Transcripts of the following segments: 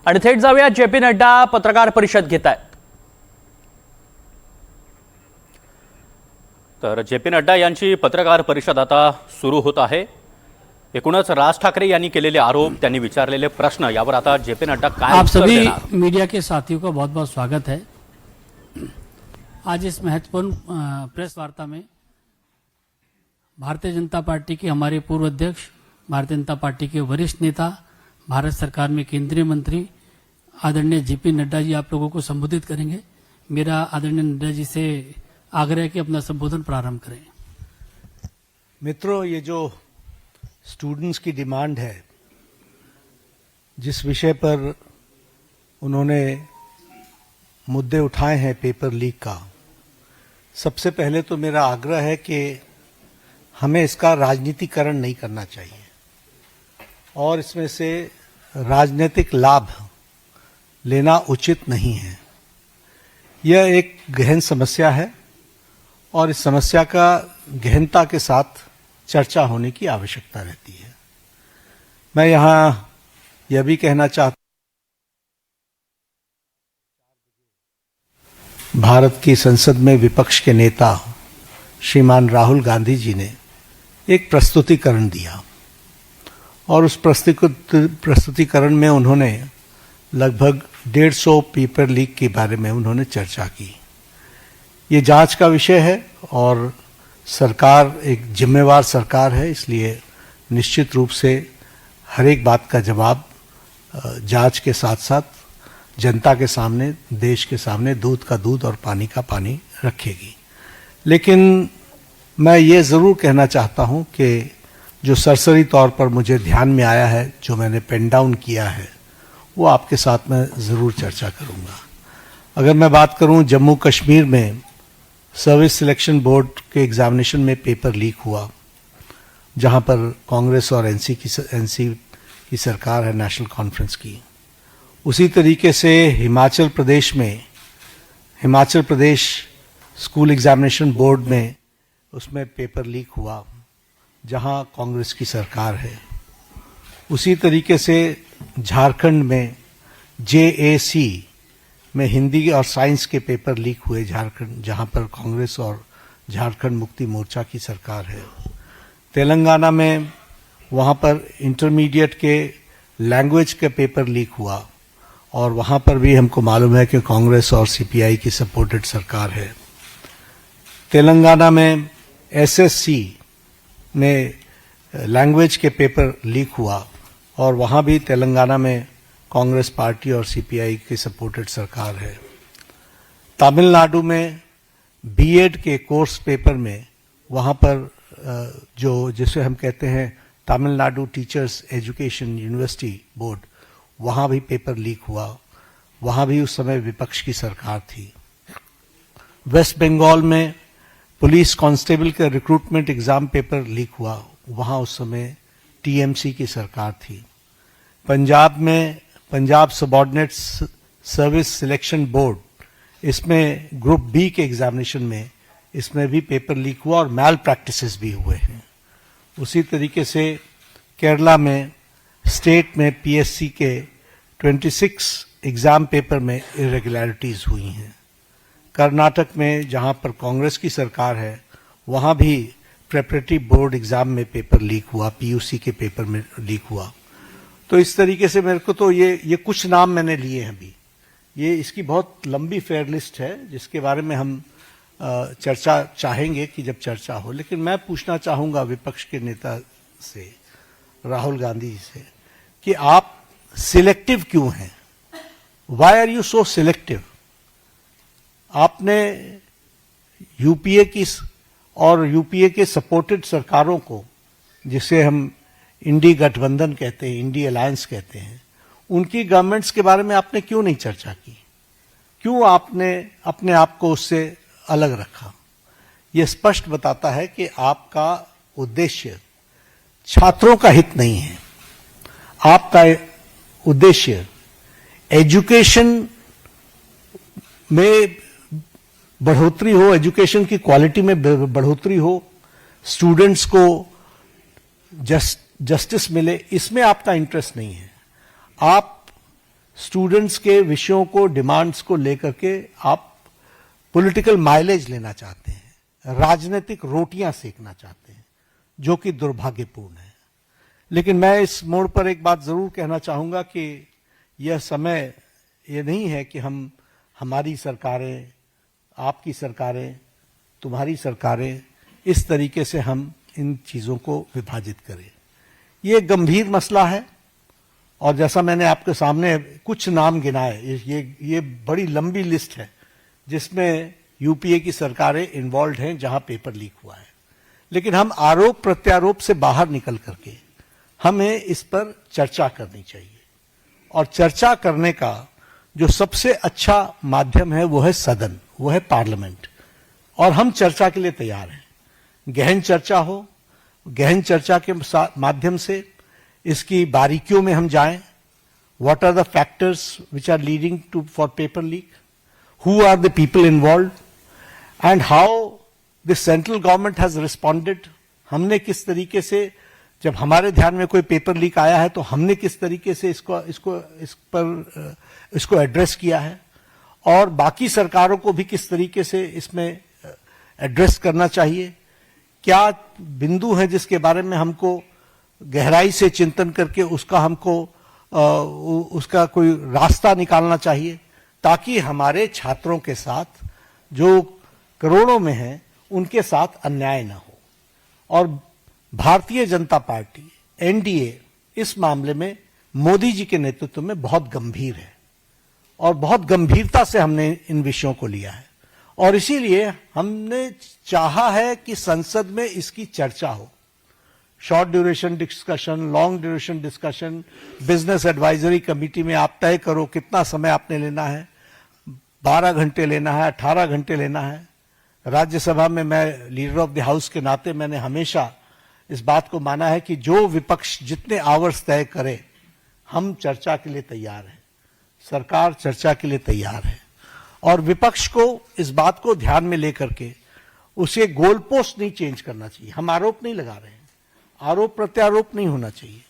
आणि थेट जाऊया, जे.पी. नड्डा पत्रकार परिषद घेत आहेत. तर जे.पी. नड्डा यांची पत्रकार परिषद आता सुरू होत आहे. एकूणच राज ठाकरे यांनी केलेले आरोप, त्यांनी विचारलेले प्रश्न, यावर आता जे.पी. नड्डा काय आप उत्तर सभी देणार? मीडिया के साथियों का बहुत बहुत स्वागत है. आज इस महत्वपूर्ण प्रेस वार्ता में भारतीय जनता पार्टी के हमारे पूर्व अध्यक्ष, भारतीय जनता पार्टी के वरिष्ठ नेता, भारत सरकार में केंद्रीय मंत्री आदरणीय जे.पी. नड्डा जी आप लोगों को संबोधित करेंगे. मेरा आदरणीय नड्डा जी से आग्रह है कि अपना संबोधन प्रारंभ करें. मित्रों, ये जो स्टूडेंट्स की डिमांड है, जिस विषय पर उन्होंने मुद्दे उठाए हैं पेपर लीक का, सबसे पहले तो मेरा आग्रह है कि हमें इसका राजनीतिकरण नहीं करना चाहिए और इसमें से राजनीतिक लाभ लेना उचित नहीं है. यह एक गहन समस्या है और इस समस्या का गहनता के साथ चर्चा होने की आवश्यकता रहती है. मैं यहां यह भी कहना चाहता हूं, भारत की संसद में विपक्ष के नेता श्रीमान राहुल गांधी जी ने एक प्रस्तुतिकरण दिया और उस प्रस्तुतिकरण में उन्होंने लगभग 150 पेपर लीक के बारे में उन्होंने चर्चा की. ये जांच का विषय है और सरकार एक जिम्मेवार सरकार है, इसलिए निश्चित रूप से हर एक बात का जवाब जांच के साथ साथ जनता के सामने, देश के सामने दूध का दूध और पानी का पानी रखेगी. लेकिन मैं ये ज़रूर कहना चाहता हूं कि जो सरसरी तौर पर मुझे ध्यान में आया है, जो मैंने पेन डाउन किया है, वो आपके साथ मैं ज़रूर चर्चा करूंगा. अगर मैं बात करूं, जम्मू कश्मीर में सर्विस सिलेक्शन बोर्ड के एग्जामिनेशन में पेपर लीक हुआ, जहां पर कांग्रेस और एनसी की सरकार है, नेशनल कॉन्फ्रेंस की. उसी तरीके से Himachal Pradesh school examination board में उसमें पेपर लीक हुआ, जहां कांग्रेस की सरकार है. उसी तरीके से झारखंड में JAC में हिंदी और साइंस के पेपर लीक हुए झारखंड, जहां पर कांग्रेस और झारखंड मुक्ति मोर्चा की सरकार है. तेलंगाना में वहां पर इंटरमीडिएट के लैंग्वेज का पेपर लीक हुआ और वहां पर भी हमको मालूम है कि कांग्रेस और CPI की सपोर्टेड सरकार है. तेलंगाना में SSC में लैंग्वेज के पेपर लीक हुआ और वहां भी तेलंगाना में कांग्रेस पार्टी और CPI की सपोर्टेड सरकार है. तमिलनाडु में B.Ed के कोर्स पेपर में वहां पर जो जिसे हम कहते हैं Tamil Nadu teachers education university board, वहां भी पेपर लीक हुआ. वहां भी उस समय विपक्ष की सरकार थी. वेस्ट बंगाल में पुलिस कांस्टेबल का रिक्रूटमेंट एग्जाम पेपर लीक हुआ, वहां उस समय TMC की सरकार थी. पंजाब में Punjab subordinate service selection board, इसमें ग्रुप B के एग्जामिनेशन में इसमें भी पेपर लीक हुआ और मैल प्रैक्टिसेस भी हुए हैं. उसी तरीके से केरला में स्टेट में PSC के 26 एग्जाम पेपर में इरेगुलरिटीज हुई हैं. कर्नाटक में जहां पर कांग्रेस की सरकार है, वहां भी प्रेपरेटरी बोर्ड एग्जाम में पेपर लीक हुआ, PUC के पेपर में लीक हुआ. तो इस तरीके से मेरे को तो ये कुछ नाम मैंने लिए हैं. अभी ये इसकी बहुत लंबी फेयर लिस्ट है, जिसके बारे में हम चर्चा चाहेंगे कि जब चर्चा हो. लेकिन मैं पूछना चाहूंगा विपक्ष के नेता से, राहुल गांधी जी से, कि आप सिलेक्टिव क्यों हैं? Why are you so selective? आपने यूपीए की और यूपीए के सपोर्टेड सरकारों को, जिसे हम इंडी गठबंधन कहते हैं, इंडी अलायंस कहते हैं, उनकी गवर्नमेंट्स के बारे में आपने क्यों नहीं चर्चा की? क्यों आपने अपने आप को उससे अलग रखा? यह स्पष्ट बताता है कि आपका उद्देश्य छात्रों का हित नहीं है. आपका उद्देश्य एजुकेशन में बढ़ोतरी हो, एजुकेशन की क्वालिटी में बढ़ोतरी हो, स्टूडेंट्स को जस्टिस मिले, इसमें आपका इंटरेस्ट नहीं है. आप स्टूडेंट्स के विषयों को, डिमांड्स को लेकर के आप पॉलिटिकल माइलेज लेना चाहते हैं, राजनीतिक रोटियां सेकना चाहते हैं, जो कि दुर्भाग्यपूर्ण है। लेकिन मैं इस मोड़ पर एक बात जरूर कहना चाहूंगा कि यह समय ये नहीं है कि हमारी सरकारें, आपकी सरकारें, तुम्हारी सरकारें, इस तरीके से हम इन चीजों को विभाजित करें। ये गंभीर मसला है और जैसा मैंने आपके सामने कुछ नाम गिनाए, ये बड़ी लंबी लिस्ट है जिसमें यूपीए की सरकारें इन्वॉल्व हैं जहां पेपर लीक हुआ है। लेकिन हम आरोप प्रत्यारोप से बाहर निकल करके हमें इस पर चर्चा करनी चाहिए और चर्चा करने का जो सबसे अच्छा माध्यम है वो है सदन, वो है पार्लियामेंट। और हम चर्चा के लिए तैयार हैं। गहन चर्चा हो, गहन चर्चा के माध्यम से इसकी बारीकियों में हम जाएं। What are the factors which are leading to for paper leak, who are the people involved and how the central government has responded. हमने किस तरीके से, जब हमारे ध्यान में कोई पेपर लीक आया है तो हमने किस तरीके से इसको एड्रेस किया है और बाकी सरकारों को भी किस तरीके से इसमें एड्रेस करना चाहिए। क्या बिंदु है जिसके बारे में हमको गहराई से चिंतन करके उसका कोई रास्ता निकालना चाहिए ताकि हमारे छात्रों के साथ जो करोड़ों में हैं उनके साथ अन्याय ना हो। और भारतीय जनता पार्टी, एनडीए इस मामले में मोदी जी के नेतृत्व में बहुत गंभीर है और बहुत गंभीरता से हमने इन विषयों को लिया है और इसीलिए हमने चाहा है कि संसद में इसकी चर्चा हो। Short duration discussion, long duration discussion, business advisory committee में आप तय करो कितना समय आपने लेना है, 12 घंटे लेना है, 18 घंटे लेना है। राज्यसभा में मैं लीडर ऑफ द हाउस के नाते मैंने हमेशा इस बात को माना है कि जो विपक्ष जितने आवर्स तय करे, हम चर्चा के लिए तैयार हैं, सरकार चर्चा के लिए तैयार है और विपक्ष को इस बात को ध्यान में लेकर के उसे गोल पोस्ट नहीं चेंज करना चाहिए। हम आरोप नहीं लगा रहे हैं, आरोप प्रत्यारोप नहीं होना चाहिए।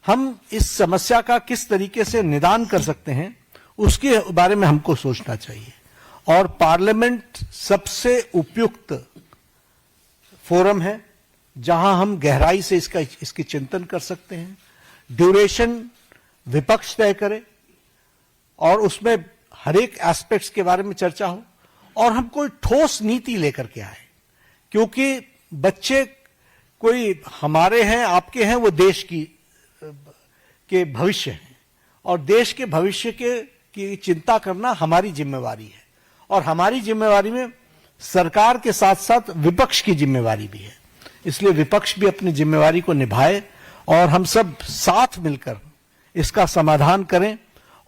हम इस समस्या का किस तरीके से निदान कर सकते हैं उसके बारे में हमको सोचना चाहिए और पार्लियामेंट सबसे उपयुक्त फोरम है जहां हम गहराई से इसकी चिंतन कर सकते हैं। ड्यूरेशन विपक्ष तय करे और उसमें हर एक एस्पेक्ट्स के बारे में चर्चा हो और हम कोई ठोस नीति लेकर के आए, क्योंकि बच्चे कोई हमारे हैं, आपके हैं, वो देश के भविष्य हैं और देश के भविष्य की चिंता करना हमारी जिम्मेवारी है और हमारी जिम्मेवारी में सरकार के साथ साथ विपक्ष की जिम्मेवारी भी है। इसलिए विपक्ष भी अपनी जिम्मेवारी को निभाए और हम सब साथ मिलकर इसका समाधान करें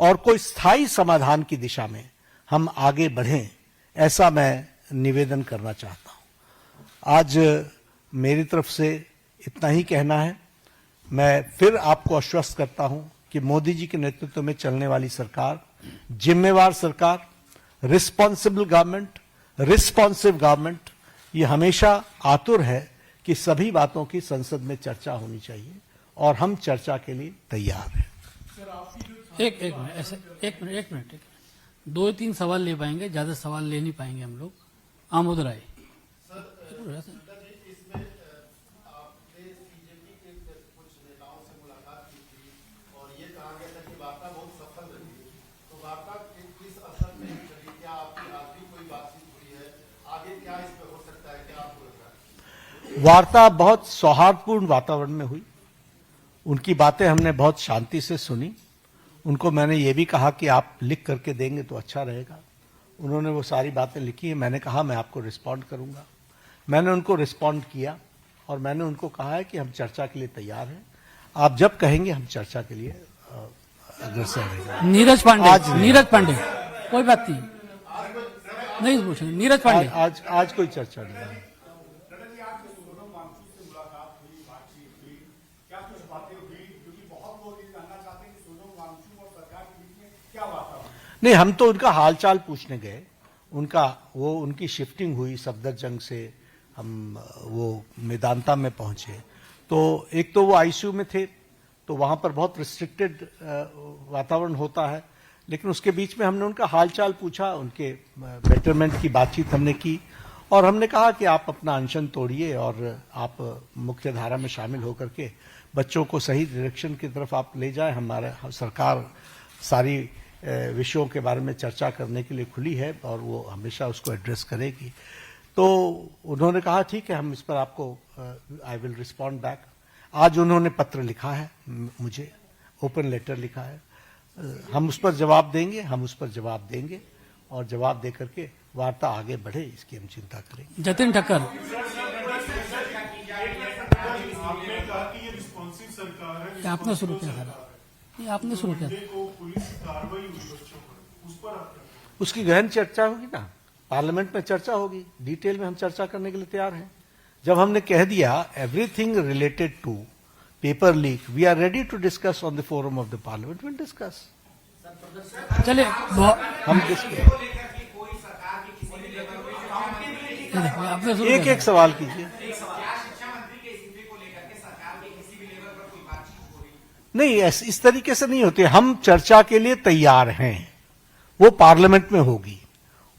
और कोई स्थायी समाधान की दिशा में हम आगे बढ़ें, ऐसा मैं निवेदन करना चाहता हूं। आज मेरी तरफ से इतना ही कहना है। मैं फिर आपको आश्वस्त करता हूं कि मोदी जी के नेतृत्व में चलने वाली सरकार जिम्मेवार सरकार, रिस्पॉन्सिबल गवर्नमेंट, रिस्पॉन्सिव गवर्नमेंट, ये हमेशा आतुर है कि सभी बातों की संसद में चर्चा होनी चाहिए और हम चर्चा के लिए तैयार हैं। एक मिनट 2-3 सवाल ले पाएंगे, ज्यादा सवाल ले नहीं पाएंगे हम लोग। आमोद राय। वार्ता बहुत सौहार्दपूर्ण वातावरण में हुई। उनकी बातें हमने बहुत शांति से सुनी। उनको मैंने ये भी कहा कि आप लिख करके देंगे तो अच्छा रहेगा। उन्होंने वो सारी बातें लिखी हैं। मैंने कहा मैं आपको रिस्पॉन्ड करूंगा। मैंने उनको रिस्पॉन्ड किया और मैंने उनको कहा है कि हम चर्चा के लिए तैयार हैं। आप जब कहेंगे हम चर्चा के लिए अग्रसर रहेंगे। नीरज पांडे कोई बात नहीं पूछेंगे। नीरज पांडे आज कोई चर्चा नहीं है। नहीं, हम तो उनका हालचाल पूछने गए। उनकी शिफ्टिंग हुई सफदरजंग से, हम वो मेदांता में पहुंचे। तो एक तो वो आईसीयू में थे तो वहां पर बहुत रिस्ट्रिक्टेड वातावरण होता है। लेकिन उसके बीच में हमने उनका हालचाल पूछा, उनके बेटरमेंट की बातचीत हमने की और हमने कहा कि आप अपना अनशन तोड़िए और आप मुख्य धारा में शामिल होकर के बच्चों को सही डायरेक्शन की तरफ आप ले जाएं। हमारा सरकार सारी विषयों के बारे में चर्चा करने के लिए खुली है और वो हमेशा उसको एड्रेस करेगी। तो उन्होंने कहा ठीक है, हम इस पर आपको आई विल रिस्पॉन्ड बैक। आज उन्होंने पत्र लिखा है, मुझे ओपन लेटर लिखा है, हम उस पर जवाब देंगे और जवाब दे करके वार्ता आगे बढ़े, इसकी हम चिंता करेंगे। जतिन ठक्कर, आपने कहा कि ये रिस्पॉन्सिव सरकार है, ये आपने शुरू किया था, ये आपने शुरू किया था। को पुलिस कार्रवाई हुई बच्चों पर, उस पर आप उसकी गहन चर्चा होगी ना, पार्लियामेंट में चर्चा होगी, डिटेल में हम चर्चा करने के लिए तैयार हैं। जब हमने कह दिया everything related to paper leak, we are ready to discuss on the forum of the parliament, will discuss. चलिए हम आपने शुरू एक किया एक सवाल कीजिए। नहीं, इस तरीके से नहीं होते। हम चर्चा के लिए तैयार हैं, वो पार्लियामेंट में होगी,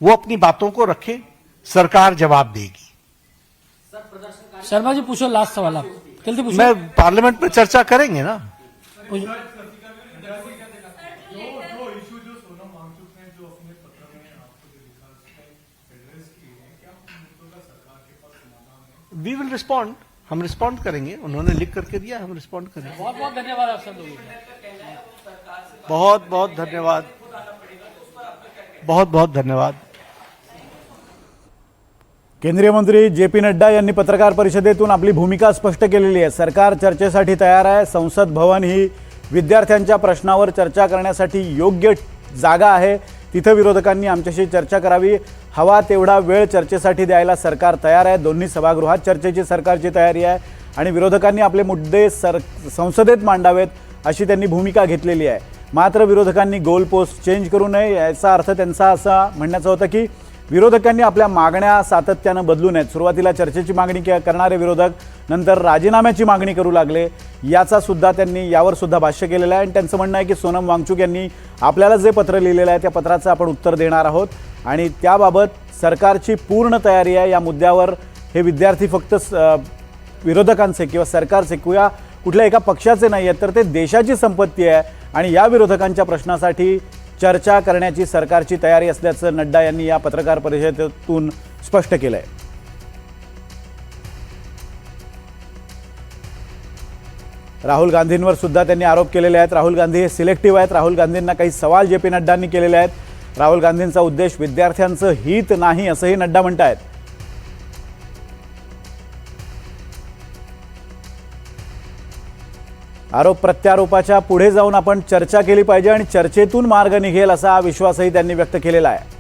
वो अपनी बातों को रखे, सरकार जवाब देगी। था। शर्मा जी पूछो, लास्ट सवाल आप जल्दी पूछो। मैं पार्लियामेंट में चर्चा करेंगे ना। पूछो। जो इशू जो सोनम वांगचुक ने जो अपने पत्र में आपको जो लिखा उसमें एड्रेस किए हैं, क्या उन मुद्दों का सरकार के पास समाधान है? वी विल रिस्पॉन्ड, हम रिस्पॉन्ड करेंगे। उन्होंने लिख करके दिया, हम रिस्पॉन्ड करेंगे। बहुत बहुत धन्यवाद आप सब लोगों को। बहुत बहुत धन्यवाद, बहुत बहुत धन्यवाद। केंद्रीय मंत्री जे पी नड्डा यांनी पत्रकार परिषदेतून आपली भूमिका स्पष्ट केलेली आहे। सरकार चर्चेसाठी तयार आहे। संसद भवन ही विद्यार्थ्यांच्या प्रश्नावर चर्चा करण्यासाठी योग्य जागा आहे। तिथे विरोधकांनी आमच्याशी चर्चा करावी, हवा तेवढा वेळ चर्चेसाठी द्यायला सरकार तयार आहे। दोन्ही सभागृहात चर्चेची सरकारची तयारी आहे आणि विरोधकांनी आपले मुद्दे संसदेत मांडावेत अशी त्यांनी भूमिका घेतलेली आहे। मात्र विरोधकांनी गोल पोस्ट चेंज करू नये, याचा अर्थ त्यांचा असा म्हणण्याचा होता की विरोधकांनी आपल्या मागण्या सातत्यानं बदलू नयेत। सुरुवातीला चर्चेची मागणी करणारे विरोधक नंतर राजीनाम्याची मागणी करू लागले, याचा सुद्धा त्यांनी यावर सुद्धा भाष्य केलेलं आहे। आणि त्यांचं म्हणणं आहे की सोनम वांगचुक यांनी आपल्याला जे पत्र लिहिलेलं आहे त्या पत्राचं आपण उत्तर देणार आहोत आणि त्याबाबत सरकारची पूर्ण तयारी आहे। या मुद्द्यावर हे विद्यार्थी फक्त विरोधकांचे किंवा सरकारचे किंवा कुठल्या एका पक्षाचे नाही आहेत, तर ते देशाची संपत्ती आहे आणि या विरोधकांच्या प्रश्नासाठी चर्चा करण्याची सरकारची तयारी असल्याचं नड्डा यांनी या पत्रकार परिषदेतून स्पष्ट केलंय। राहुल गांधींवर सुद्धा त्यांनी आरोप केलेले आहेत। राहुल गांधी हे सिलेक्टिव्ह आहेत। राहुल गांधींना काही सवाल जे पी नड्डांनी केलेले आहेत। राहुल गांधींचा उद्देश विद्यार्थ्यांचं हित नाही असंही नड्डा म्हणतायत। आरोप प्रत्यारोपाच्या पुढे जाऊन आपण चर्चा केली पाहिजे आणि चर्चेतून मार्ग निघेल असा विश्वासही त्यांनी व्यक्त केलेला आहे।